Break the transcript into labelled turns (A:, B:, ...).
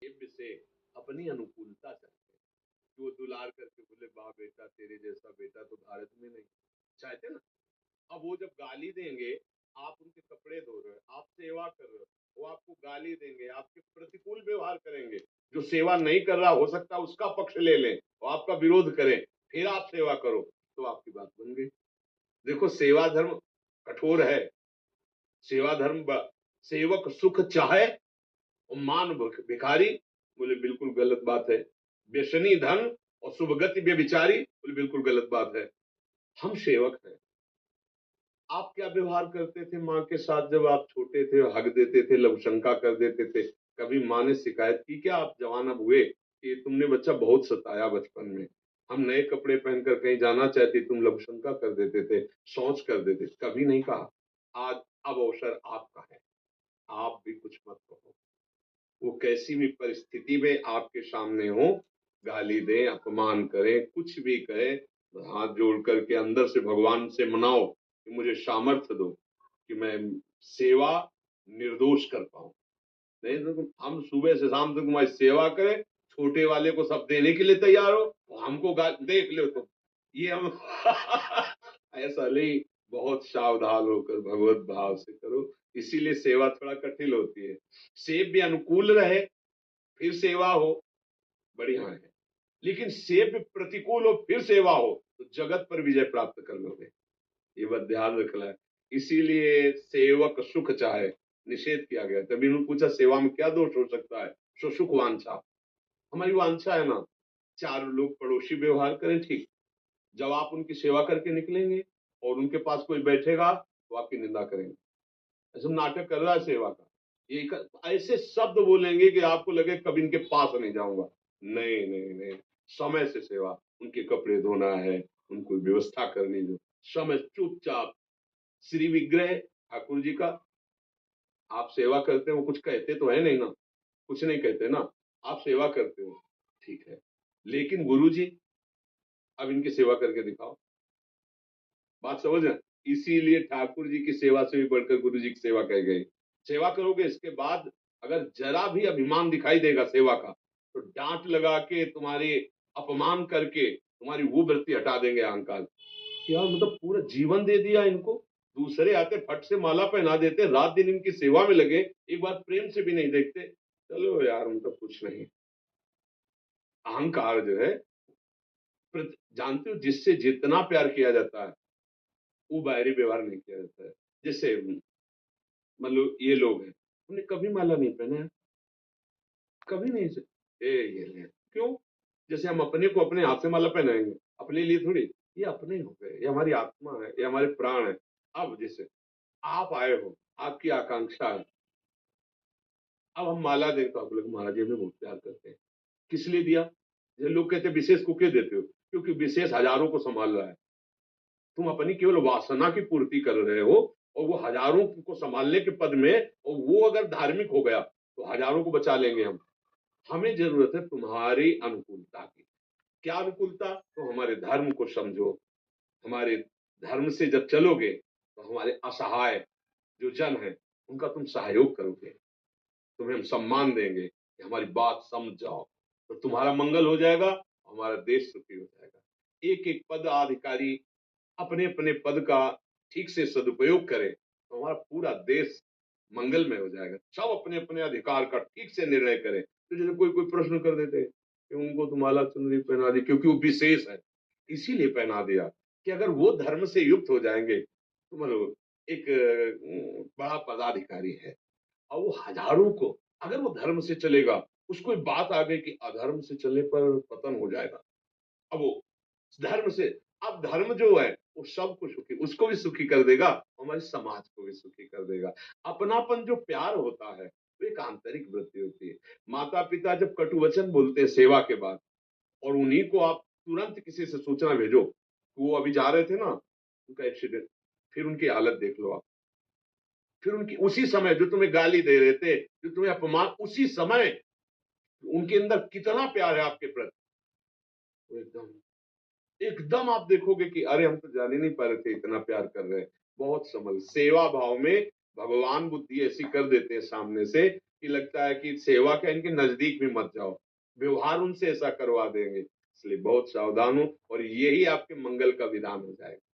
A: सेव्य से अपनी अनुकूलता चाहते हैं कि वो दुलार करके बोले वाह बेटा तेरे जैसा बेटा तो भारत में नहीं, चाहते ना। अब वो जब गाली देंगे, आप उनके कपड़े धो रहे हो, आप सेवा कर रहे हो, वो आपको गाली देंगे, आपके प्रतिकूल व्यवहार करेंगे। जो सेवा नहीं कर रहा हो सकता उसका पक्ष ले लें और आपका विरोध करें, फिर आप सेवा करो, तो आपकी बात बन गई। देखो सेवा धर्म कठोर है। सेवा धर्म सेवक सुख चाहे और मान भिखारी, बोले बिल्कुल गलत बात है। व्यसनी धन और शुभगति व्यभिचारी, बोले बिल्कुल गलत बात है। हम सेवक हैं। आप क्या व्यवहार करते थे माँ के साथ जब आप छोटे थे? हक देते थे, लघुशंका कर देते थे? कभी माँ ने शिकायत की क्या आप जवान अब हुए कि तुमने बच्चा बहुत सताया बचपन में, हम नए कपड़े पहनकर कहीं जाना चाहते तुम लघुशंका कर देते थे, सोच कर देते थे? कभी नहीं कहा। आज अब अवसर आपका है, आप भी कुछ मत कहो। वो कैसी भी परिस्थिति में आपके सामने हो, गाली दें, अपमान करें, कुछ भी कहें, हाथ जोड़ करके अंदर से भगवान से मनाओ कि मुझे सामर्थ्य दो कि मैं सेवा निर्दोष कर पाऊं। नहीं तो हम सुबह से शाम तक तुम्हारी सेवा करें, छोटे वाले को सब देने के लिए तैयार हो, तो हमको देख लो तुम, ये हम ऐसा नहीं। बहुत सावधान होकर भगवत भाव से करो, इसीलिए सेवा थोड़ा कठिन होती है। सेव्य अनुकूल रहे फिर सेवा हो, बढ़िया है। लेकिन सेव्य प्रतिकूल हो फिर सेवा हो तो जगत पर विजय प्राप्त कर लोगे, ये बात ध्यान रखना है। इसीलिए सेवक सुख चाहे, निषेध किया गया। तभी उन्होंने पूछा सेवा में क्या दोष हो सकता है? सो सुख वांछा, हमारी वांछा है ना, चार लोग पड़ोसी व्यवहार करें ठीक, जब आप उनकी सेवा करके निकलेंगे और उनके पास कोई बैठेगा तो आपकी निंदा करेंगे, ऐसा नाटक कर रहा है सेवा का, ये ऐसे शब्द बोलेंगे कि आपको लगे कभी इनके पास नहीं जाऊंगा। नहीं नहीं नहीं, समय से सेवा, उनके कपड़े धोना है, उनको व्यवस्था करनी, जो समय चुपचाप श्री विग्रह ठाकुर जी का आप सेवा करते हो, कुछ कहते तो है नहीं ना, कुछ नहीं कहते ना, आप सेवा करते हो ठीक है, लेकिन गुरु जी अब इनकी सेवा करके दिखाओ, बात समझ रहे? इसीलिए ठाकुर जी की सेवा से भी बढ़कर गुरु जी की सेवा कह गई। सेवा करोगे इसके बाद अगर जरा भी अभिमान दिखाई देगा सेवा का, तो डांट लगा के तुम्हारे अपमान करके तुम्हारी वो वृत्ति हटा देंगे अहंकार। यार मतलब पूरा जीवन दे दिया इनको, दूसरे आते फट से माला पहना देते, रात दिन इनकी सेवा में लगे, एक बार प्रेम से भी नहीं देखते, चलो यार मतलब कुछ नहीं। अहंकार जो है, जानते हो जिससे जितना प्यार किया जाता है वो बाहरी व्यवहार नहीं किया जाता है। जैसे मतलब ये लोग हैं, उन्हें कभी माला नहीं पहना है, कभी नहीं से ये ले क्यों? जैसे हम अपने को अपने हाथ से माला पहनाएंगे, अपने लिए थोड़ी, ये अपने हो गए, ये हमारी आत्मा है, ये हमारे प्राण है। अब जैसे आप आए हो, आपकी आकांक्षा है, अब हम माला दें तो आप लोग महाराज जी हमें बहुत प्यार करते हैं, किस लिए दिया? ये लोग कहते हैं विशेष को क्यों देते हो? क्योंकि विशेष हजारों को संभाल रहा है, तुम अपनी केवल वासना की पूर्ति कर रहे हो, और वो हजारों को संभालने के पद में, और वो अगर धार्मिक हो गया तो हजारों को बचा लेंगे हम। हमें जरूरत है तुम्हारी अनुकूलता की। क्या अनुकूलता? तो हमारे धर्म को समझो, हमारे धर्म से जब चलोगे तो हमारे असहाय जो जन है उनका तुम सहयोग करोगे, तुम्हें हम सम्मान देंगे कि हमारी बात समझ जाओ, तो तुम्हारा मंगल हो जाएगा, हमारा देश सुखी हो जाएगा। एक एक पद अधिकारी अपने अपने पद का ठीक से सदुपयोग करे तो हमारा पूरा देश मंगलमय हो जाएगा। सब अपने अपने अधिकार का ठीक से निर्णय करें। तो जैसे कोई कोई प्रश्न कर देते कि उनको तो माला चुनरी पहना दी क्योंकि वो विशेष है, इसीलिए पहना दिया, कि अगर वो धर्म से युक्त हो जाएंगे तो मतलब एक बड़ा पदाधिकारी है, और वो हजारों को, अगर वो धर्म से चलेगा, उसको बात आ गई कि अधर्म से चलने पर पतन हो जाएगा, अब वो धर्म से, अब धर्म जो है वो सबको सुखी, उसको भी सुखी कर देगा, हमारे समाज को भी सुखी कर देगा। अपनापन जो प्यार होता है वो एक आंतरिक वृत्ति होती है। माता पिता जब कटु वचन बोलते हैं सेवा के बाद, और उन्हीं को आप तुरंत किसी से सूचना भेजो कि वो अभी जा रहे थे ना, उनका एक्सीडेंट, फिर उनकी हालत देख लो आप, फिर उनकी उसी समय जो तुम्हें गाली दे रहे थे, जो तुम्हें अपमान, उसी समय उनके अंदर कितना प्यार है आपके प्रति, वो एकदम एकदम आप देखोगे कि अरे हम तो जान ही नहीं पा रहे थे इतना प्यार कर रहे हैं। बहुत समझ, सेवा भाव में भगवान बुद्धि ऐसी कर देते हैं सामने से कि लगता है कि सेवा क्या, इनके नजदीक भी मत जाओ, व्यवहार उनसे ऐसा करवा देंगे। इसलिए बहुत सावधान हो, और यही आपके मंगल का विधान हो जाएगा।